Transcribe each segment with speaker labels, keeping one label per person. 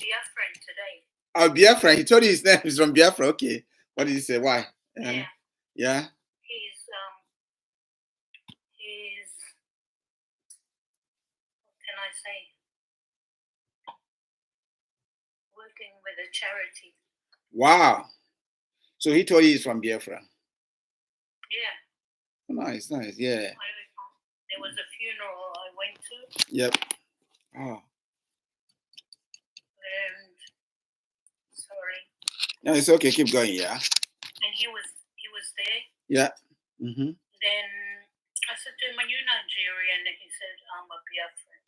Speaker 1: Biafran today.
Speaker 2: Oh, Biafra. He told you his name is from Biafra. Okay. What did he say? Why?
Speaker 1: Yeah.
Speaker 2: Yeah.
Speaker 1: He's what can I say? Working with a charity.
Speaker 2: Wow. So he told you he's from Biafra.
Speaker 1: Yeah.
Speaker 2: Nice, yeah.
Speaker 1: There was a funeral I went to.
Speaker 2: Yep. Oh.
Speaker 1: And sorry.
Speaker 2: No, it's okay. Keep going, yeah.
Speaker 1: And he was there.
Speaker 2: Yeah. Mm-hmm.
Speaker 1: Then I said to him, "Are you Nigerian?" And he said, "I'm a Biafran."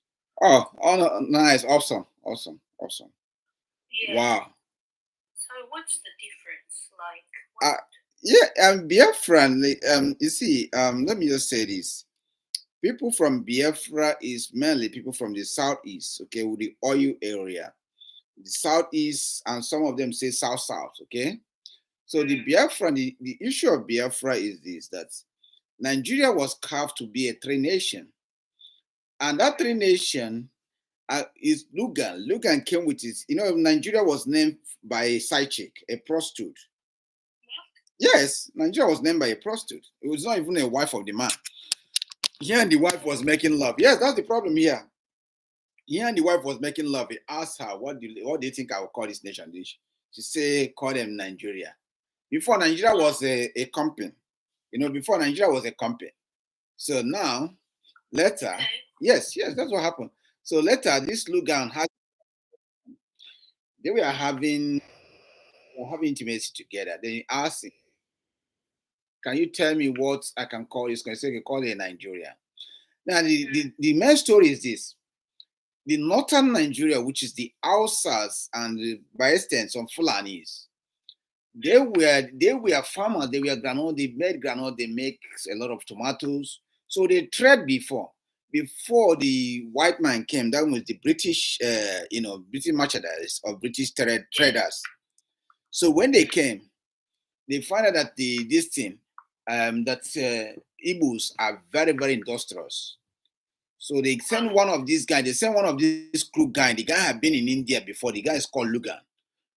Speaker 2: Oh, nice, awesome.
Speaker 1: Yeah.
Speaker 2: Wow.
Speaker 1: So what's the difference? Like,
Speaker 2: Biafran. You see, let me just say this. People from Biafra is mainly people from the southeast, okay, with the oil area, the southeast, and some of them say south, okay. So the Biafra, the issue of Biafra is this: that Nigeria was carved to be a three nation, and that three nation is Lugan. Lugan came with it. Nigeria was named by a side chick, a prostitute. Yes, Nigeria was named by a prostitute. It was not even a wife of the man. Here and the wife was making love. Yes, that's the problem here. Here and the wife was making love. He asked her, what do you think I will call this nation? She said, call them Nigeria. Before Nigeria was a company. Before Nigeria was a company. So now, later, yes, that's what happened. So later, this Lugan they were having intimacy together. Then he asked him, can you tell me what I can call? He's going to say, you call it Nigeria. Now, the main story is this. The northern Nigeria, which is the Hausas and by extent some Fulanis, they were farmers. They were granola. They made granola. They make a lot of tomatoes. So they trade before the white man came. That was the British, British merchandise or British traders. So when they came, they found out that Igbos are very, very industrious. So they sent one of these guys. They sent one of this crook guy. The guy had been in India before. The guy is called Lugan.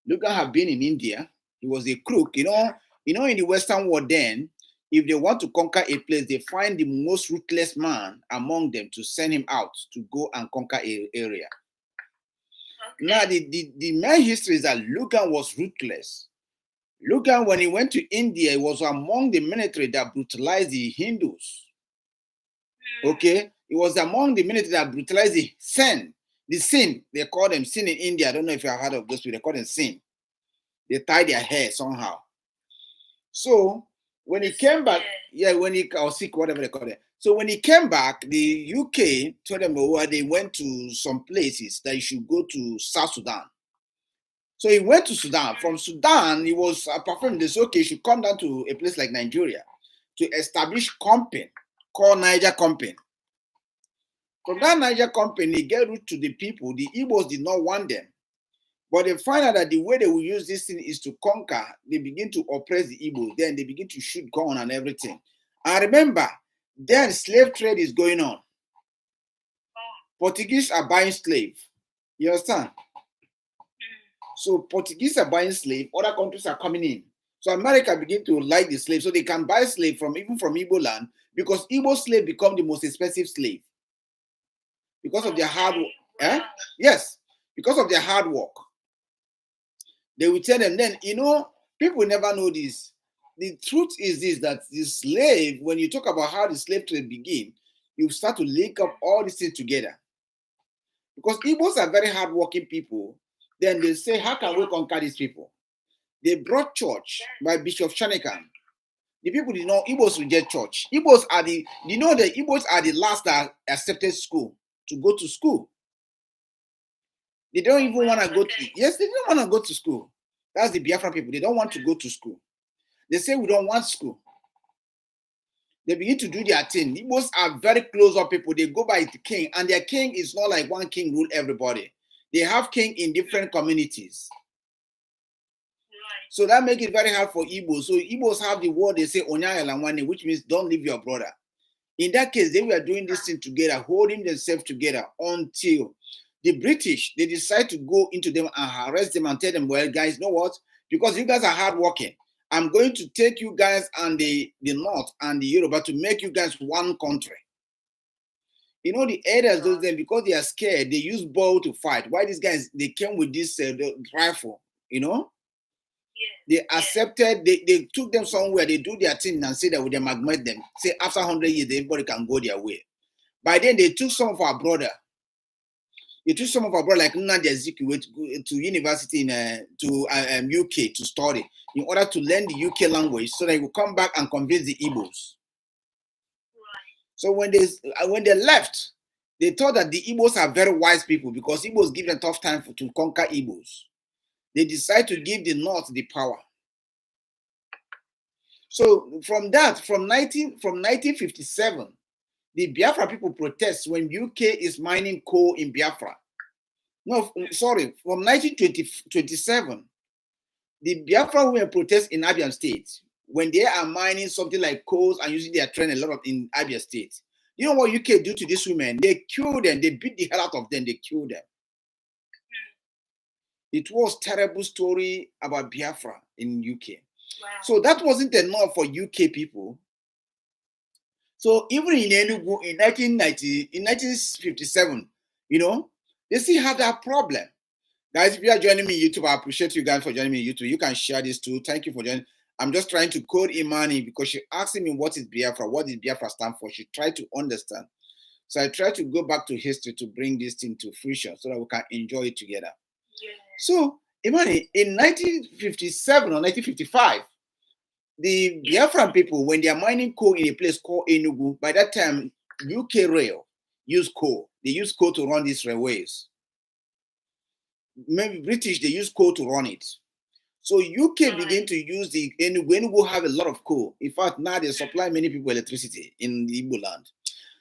Speaker 2: Lugan had been in India. He was a crook. In the Western world then, if they want to conquer a place, they find the most ruthless man among them to send him out to go and conquer an area. Okay. Now, the main history is that Lugan was ruthless. Lugan, when he went to India, he was among the military that brutalized the Hindus. Okay? It was among the military that brutalized the Sin. They call them Sin in India. I don't know if you have heard of those people. They call them Sin. They tie their hair somehow. So when he came back, or sick, whatever they call it. So when he came back, the UK told them they went to some places that you should go to South Sudan. So he went to Sudan. From Sudan, he was performing this. Okay, you should come down to a place like Nigeria to establish company called Niger Company. From that Niger Company, they get root to the people. The Igbos did not want them. But they find out that the way they will use this thing is to conquer. They begin to oppress the Igbos. Then they begin to shoot gun and everything. And remember, then slave trade is going on. Portuguese are buying slaves. You understand? So Portuguese are buying slaves. Other countries are coming in. So America begin to like the slave. So they can buy slave even from Igbo land, because Igbo slave become the most expensive slave. Because of their hard work. Yes, because of their hard work. They will tell them then, people never know this. The truth is this, that the slave, when you talk about how the slave trade began, you start to link up all these things together. Because Igbos are very hardworking people. Then they say, how can we conquer these people? They brought church by Bishop Shanikan. The people did not, Igbos reject church. Igbos are the Igbos are the last that accepted school to go to school. They don't even want to go to, they don't want to go to school. That's the Biafran people. They don't want to go to school. They say we don't want school. They begin to do their thing. Igbos are very close-up people. They go by the king, and their king is not like one king rule everybody. They have king in different communities. So that makes it very hard for Igbos. So Igbos have the word they say Onyayalangwane, which means don't leave your brother. In that case, they were doing this thing together, holding themselves together until The British, they decide to go into them and arrest them and tell them, well, guys, you know what? Because you guys are hardworking, I'm going to take you guys and the North and the Yoruba to make you guys one country. You know, the elders, those then, because they are scared, they use bow to fight. Why these guys, they came with this rifle, you know? They accepted, they took them somewhere, they do their thing and say that we them augment them. Say after 100 years, everybody can go their way. By then, they took some of our brother. They took some of our brother like Nnamdi to university in UK to study in order to learn the UK language so that he will come back and convince the Igbos. So when they left, they thought that the Igbos are very wise people because Igbos give them tough time to conquer Igbos. They decide to give the North the power. So from 1957, the Biafra people protest when UK is mining coal in Biafra. No, sorry, from 1927, the Biafra women protest in Abia State when they are mining something like coals and using their train a lot of in Abia State. You know what UK do to these women? They kill them. They beat the hell out of them. They kill them. It was a terrible story about Biafra in UK. Wow. So that wasn't enough for UK people. So even in Enugu in 1957, you know, they still have that problem. Guys, if you are joining me on YouTube, I appreciate you guys for joining me on YouTube. You can share this too. Thank you for joining. I'm just trying to code Imani because she asked me what is Biafra, what does Biafra stand for. She tried to understand. So I tried to go back to history to bring this thing to fruition so that we can enjoy it together. Yeah. So, Imani, in 1957 or 1955, the Biafran people, when they are mining coal in a place called Enugu, by that time, UK Rail used coal. They use coal to run these railways. Maybe British, they use coal to run it. So UK began to use the Enugu. Enugu have a lot of coal. In fact, now they supply many people electricity in the Igbo land.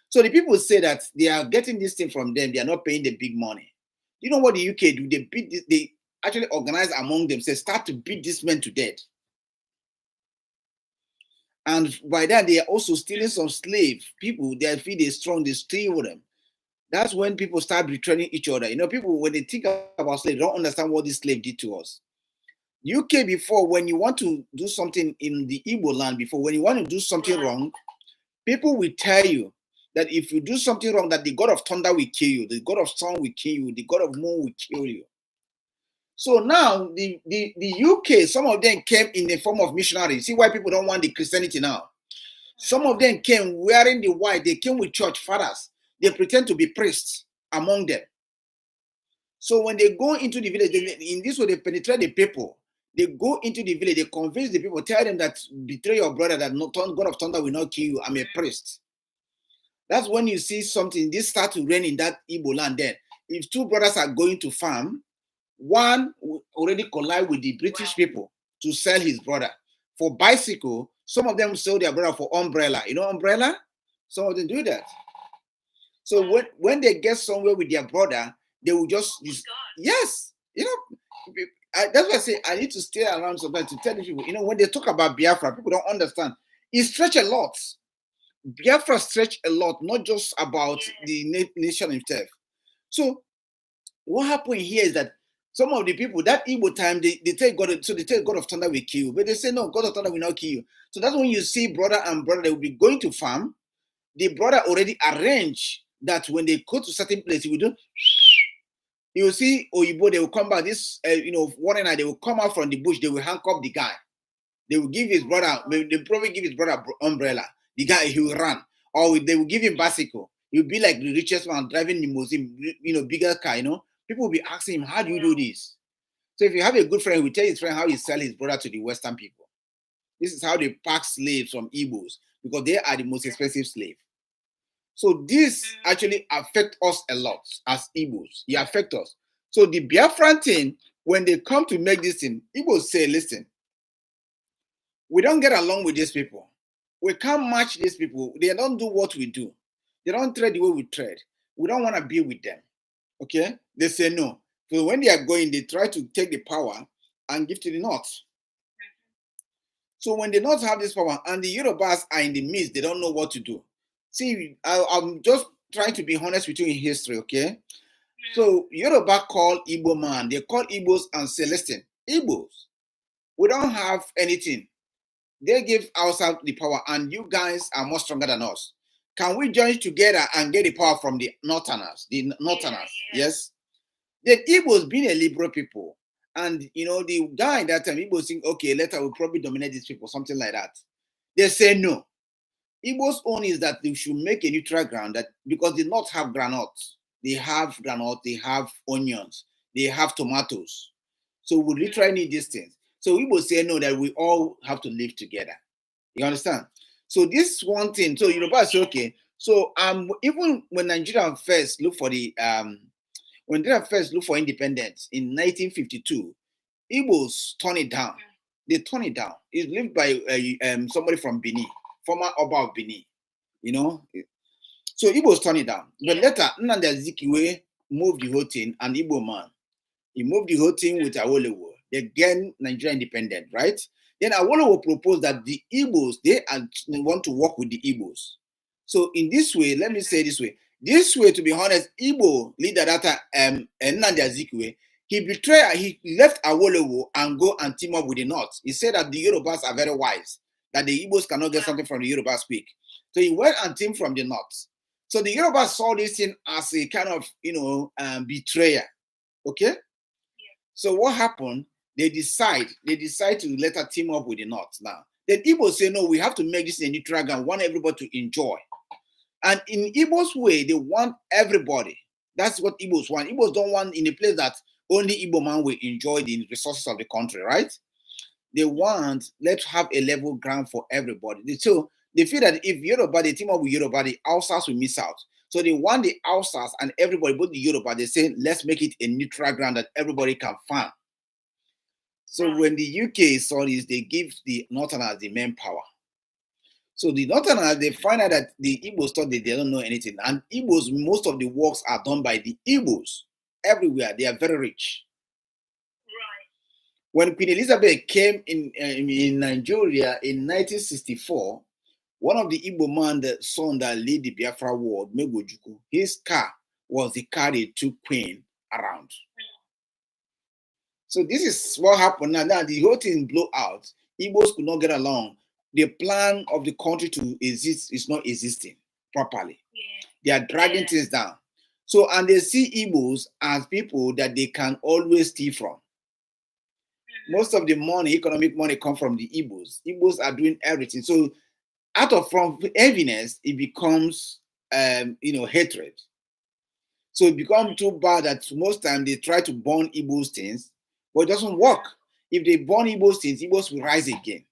Speaker 2: So the people say that they are getting this thing from them. They are not paying the big money. You know what the UK do? They beat this, they actually organize among themselves, start to beat these men to death. And by that, they are also stealing some slave people. They feel they're strong, they steal them. That's when people start betraying each other. You know, people, when they think about slave, they don't understand what this slave did to us. UK before, when you want to do something in the Igbo land before, when you want to do something wrong, people will tell you that if you do something wrong, that the God of thunder will kill you, the God of sun will kill you, the God of moon will kill you. So now the UK, some of them came in the form of missionaries. See why people don't want the Christianity now. Some of them came wearing the white. They came with church fathers. They pretend to be priests among them. So when they go into the village, in this way they penetrate the people. They go into the village, they convince the people, tell them that betray your brother, that no God of thunder will not kill you. I'm a priest. That's when you see something, this start to rain in that Igbo land then. If two brothers are going to farm, one will already collide with the British people to sell his brother. For bicycle, some of them sell their brother for umbrella. You know umbrella? Some of them do that. So when they get somewhere with their brother, they will just use, yes, you know, that's why I say I need to stay around sometimes to tell people, you know, when they talk about Biafra, people don't understand. It stretch a lot. Biafra stretch a lot, not just about the nation itself. So what happened here is that some of the people, that Igbo time, they tell God, so they tell God of thunder will kill you, but they say no, God of thunder will not kill you. So that's when you see brother and brother, they will be going to farm. The brother already arranged that when they go to certain place, he will do. You will see Oyibo, they will come back. This, you know, one night they will come out from the bush. They will handcuff the guy. They will give his brother. They probably give his brother umbrella. The guy, he will run, or they will give him bicycle. He'll be like the richest man driving limousine, you know, bigger car. You know, people will be asking him, "How do you do this?" So if you have a good friend, we tell his friend how he sell his brother to the Western people. This is how they pack slaves from Igbos because they are the most expensive slave. So this actually affects us a lot as Igbos. It affects us. So the Biafran thing, when they come to make this thing, Igbos say, listen, we don't get along with these people. We can't match these people. They don't do what we do. They don't trade the way we trade. We don't want to be with them. Okay? They say no. So when they are going, they try to take the power and give to the North. So when the North have this power and the Yorubas are in the midst, they don't know what to do. See, I'm just trying to be honest with you in history, okay? So Yoruba call Igbo man, they call Igbos and say, listen, Igbos, we don't have anything. They give ourselves the power, and you guys are more stronger than us. Can we join together and get the power from the Northerners? The Northerners, yes. Then Igbos being a liberal people, and the guy that time Igbos think, okay, later we'll probably dominate these people, something like that. They say no. Igbo's own is that they should make a neutral ground, that because they not have granite, they have granite, they have onions, they have tomatoes. So we literally need these things. So Igbo say no, that we all have to live together. You understand? So this one thing, so Yoruba say okay. So even when Nigeria first look for when Nigeria first look for independence in 1952, Igbos turn it down. They turn it down. It's lived by somebody from Benin, former Oba of Benin. So Igbos turn it down. But later, Nnamdi Azikiwe moved the whole thing, and Igbo man, he moved the whole thing with Awolowo. They gained Nigeria independent, right? Then Awolowo proposed that the Igbos, they want to work with the Igbos. So in this way, let me say this way. This way, to be honest, Igbo leader that Nnamdi Azikiwe, he left Awolowo and go and team up with the North. He said that the Yorubas are very wise, that the Igbos cannot get something from the Yorubas quick. So he went and teamed from the North. So the Yorubas saw this thing as a kind of, betrayer. Okay? So what happened? They decide to later team up with the North now. Then Igbo say, no, we have to make this a neutral ground, want everybody to enjoy. And in Igbo's way, they want everybody. That's what Igbos want. Igbos don't want in a place that only Igbo man will enjoy the resources of the country, right? They want, let's have a level ground for everybody. So they feel that if Yoruba, they team up with Yoruba, the Hausas will miss out. So they want the Hausas and everybody, both the Yoruba, they say, let's make it a neutral ground that everybody can farm. So when the UK saw this, they give the Northerners the manpower. So the Northerners, they find out that the Igbos thought they don't know anything. And Igbos, most of the works are done by the Igbos. Everywhere, they are very rich.
Speaker 1: Right.
Speaker 2: When Queen Elizabeth came in Nigeria in 1964, one of the Igbo man, the son that led the Biafra war, Megojuku, his car was the car they took Queen around. So this is what happened now. Now the whole thing blew out. Igbos could not get along. The plan of the country to exist is not existing properly. They are dragging things down. So, and they see Igbos as people that they can always steal from. Most of the money, economic money, come from the Igbos. Igbos are doing everything. So, out of from heaviness, it becomes hatred. So it becomes too bad that most times they try to burn Igbos things, but it doesn't work. If they burn Igbos things, Igbos will rise again.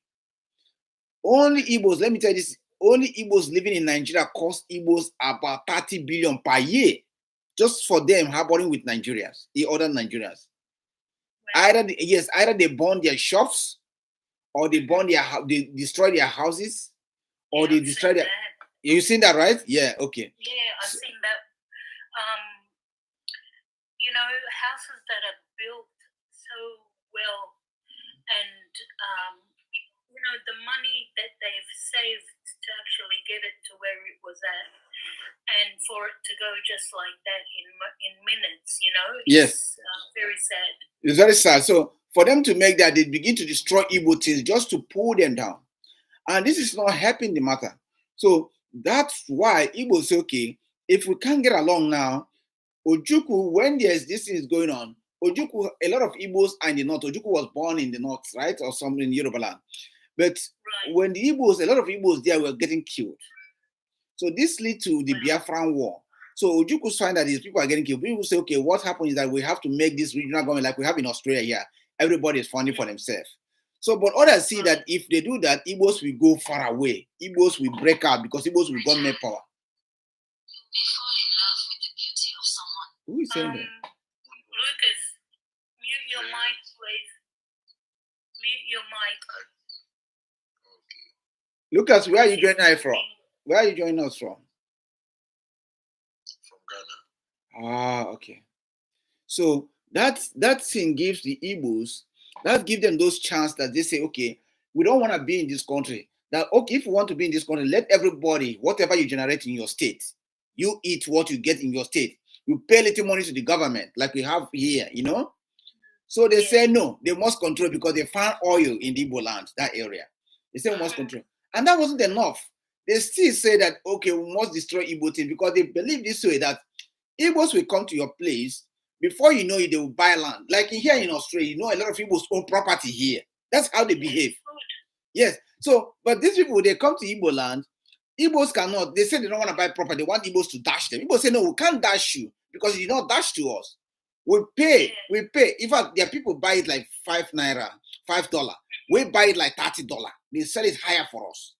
Speaker 2: Only Igbos, let me tell you this, only Igbos living in Nigeria cost Igbos about 30 billion per year, just for them harboring with Nigerians, the other Nigerians. Either they burn their shops, or they destroy their houses, or they destroy their. You've seen that, right? Yeah. Okay.
Speaker 1: Yeah, I've seen that. Houses that are built so well, and the money that they've saved to actually get it to where it was at, and for it to go just like that in minutes,
Speaker 2: yes,
Speaker 1: very sad.
Speaker 2: It's very sad. So for them to make that, they begin to destroy Igbo things just to pull them down, and this is not helping the matter. So that's why Igbo say, okay, if we can't get along now, Ojukwu, when there's this thing is going on, Ojukwu, a lot of Igbos are in the north. Ojukwu was born in the north, right, or something in Yoruba land. But when the Igbos, a lot of Igbos there were getting killed. So this led to the Biafran war. So Ojukwu find that these people are getting killed. People say, okay, what happened is that we have to make this regional government like we have in Australia here. Everybody is funding for themselves. So, but others see that if they do that, Igbos will go far away. Igbos will break out because Igbos will gain more power. Who is saying that?
Speaker 1: Lucas, mute your mic, please. Mute your mic.
Speaker 2: Lucas, where are you joining us from? Where are you joining us from?
Speaker 3: From Ghana.
Speaker 2: Ah, okay. So that thing gives the Igbos, that gives them those chance that they say, okay, we don't want to be in this country. That, okay, if you want to be in this country, let everybody, whatever you generate in your state, you eat what you get in your state. You pay little money to the government, like we have here, you know. So they say no, they must control because they found oil in the Igbo land, that area. They say we must control. And that wasn't enough. They still say that, okay, we must destroy Igbo things because they believe this way that Igbos will come to your place. Before you know it, they will buy land. Like here in Australia, you know, a lot of Igbos own property here. That's how they behave. Yes. So, but these people, they come to Igbo land. Igbos cannot. They say they don't want to buy property. They want Igbos to dash them. Igbos say, no, we can't dash you because you did not dash to us. We pay. In fact, there are people buy it like $5, $5. We buy it like $30. They sell it higher for us.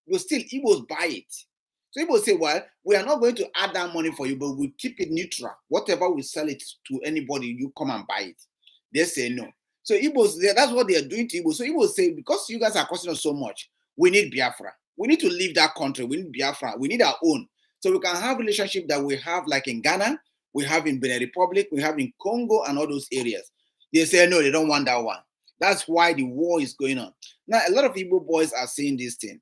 Speaker 2: But still, Igbos buy it. So Igbos say, well, we are not going to add that money for you, but we keep it neutral. Whatever we sell it to anybody, you come and buy it. They say no. So Igbos, that's what they are doing to Igbos. So Igbos say, because you guys are costing us so much, we need Biafra. We need to leave that country. We need Biafra. We need our own. So we can have relationship that we have like in Ghana, we have in Benin Republic, we have in Congo and all those areas. They say, no, they don't want that one. That's why the war is going on. Now, a lot of Igbo boys are saying this thing,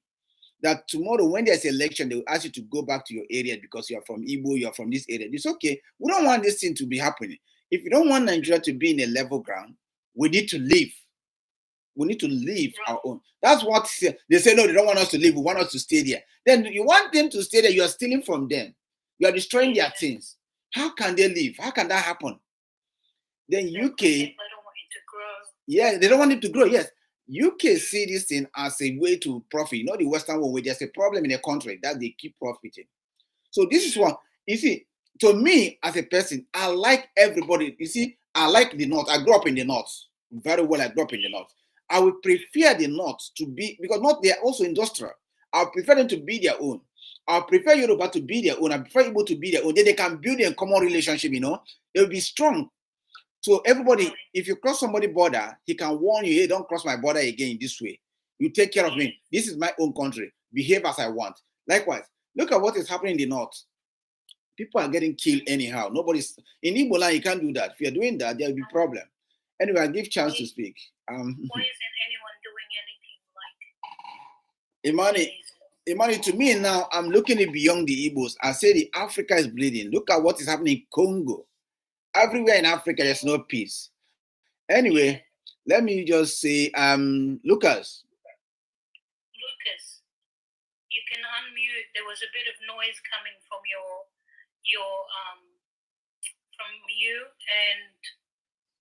Speaker 2: that tomorrow when there's election, they will ask you to go back to your area because you are from Igbo, you are from this area. It's okay. We don't want this thing to be happening. If you don't want Nigeria to be in a level ground, we need to leave. We need to leave our own. That's what they say. No, they don't want us to leave. We want us to stay there. Then you want them to stay there. You are stealing from them. You are destroying their things. How can they leave? How can that happen? Then UK,
Speaker 1: they don't want it to grow.
Speaker 2: Yeah, they don't want it to grow. Yes, UK see this thing as a way to profit. You know, the Western world, where there's a problem in a country that they keep profiting. So this is what you see. To me, as a person, I like everybody. You see, I like the North. I grew up in the North very well. I grew up in the North. I would prefer the North to be, because North, they are also industrial. I prefer them to be their own. I prefer Yoruba to be their own. I prefer Igbo to be their own. Then they can build a common relationship, you know. They will be strong. So everybody, if you cross somebody's border, he can warn you, hey, don't cross my border again this way. You take care of me. This is my own country. Behave as I want. Likewise, look at what is happening in the North. People are getting killed anyhow. Nobody's in Igbo land, you can't do that. If you're doing that, there will be problem. Anyway, I give chance to speak.
Speaker 1: Why isn't anyone doing anything like
Speaker 2: Imani, to me now, I'm looking it beyond the Igbos. I say the Africa is bleeding. Look at what is happening in Congo. Everywhere in Africa, there's no peace. Anyway, let me just say, Lucas.
Speaker 1: Lucas, you can unmute. There was a bit of noise coming from from you, and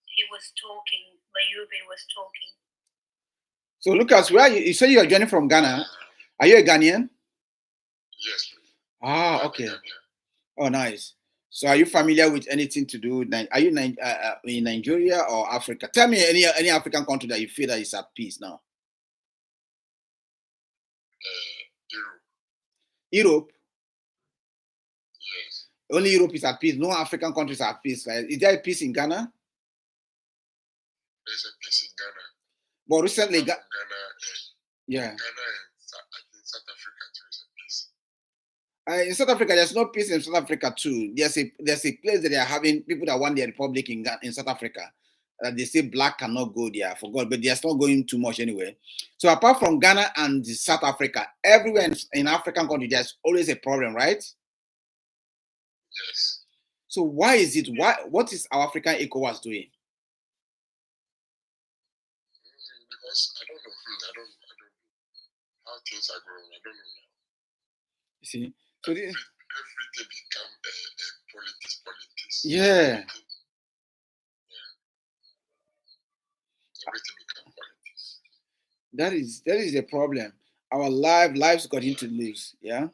Speaker 1: he was talking. Layubi was talking.
Speaker 2: So Lucas, where you say you are joining from Ghana? Are you a Ghanaian?
Speaker 3: Yes.
Speaker 2: Ah, okay. Oh, nice. So, are you familiar with anything to do? Are you in Nigeria or Africa? Tell me any African country that you feel that is at peace now.
Speaker 3: Europe.
Speaker 2: Europe.
Speaker 3: Yes.
Speaker 2: Only Europe is at peace. No African countries are at peace. Right? Is there a peace in Ghana?
Speaker 3: There's a peace in Ghana.
Speaker 2: But recently,
Speaker 3: Ghana,
Speaker 2: yeah.
Speaker 3: Ghana and South Africa too is a peace.
Speaker 2: In South Africa, there's no peace in South Africa too. There's a place that they are having people that want their republic in South Africa. They say black cannot go there. I forgot, but they're not going too much anyway. So apart from Ghana and South Africa, everywhere in African country, there's always a problem, right?
Speaker 3: Yes.
Speaker 2: So why is it? What is our African ECOWAS doing?
Speaker 3: Because I don't know. I don't know how things are growing. I don't know now.
Speaker 2: You see, so
Speaker 3: everything become politics.
Speaker 2: Yeah.
Speaker 3: Everything become politics.
Speaker 2: That is a problem. Our lives got into lose. Yeah.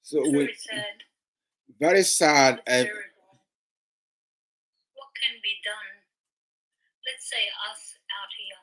Speaker 2: So
Speaker 1: very sad.
Speaker 2: Very sad.
Speaker 1: What can be done? Let's say us out here,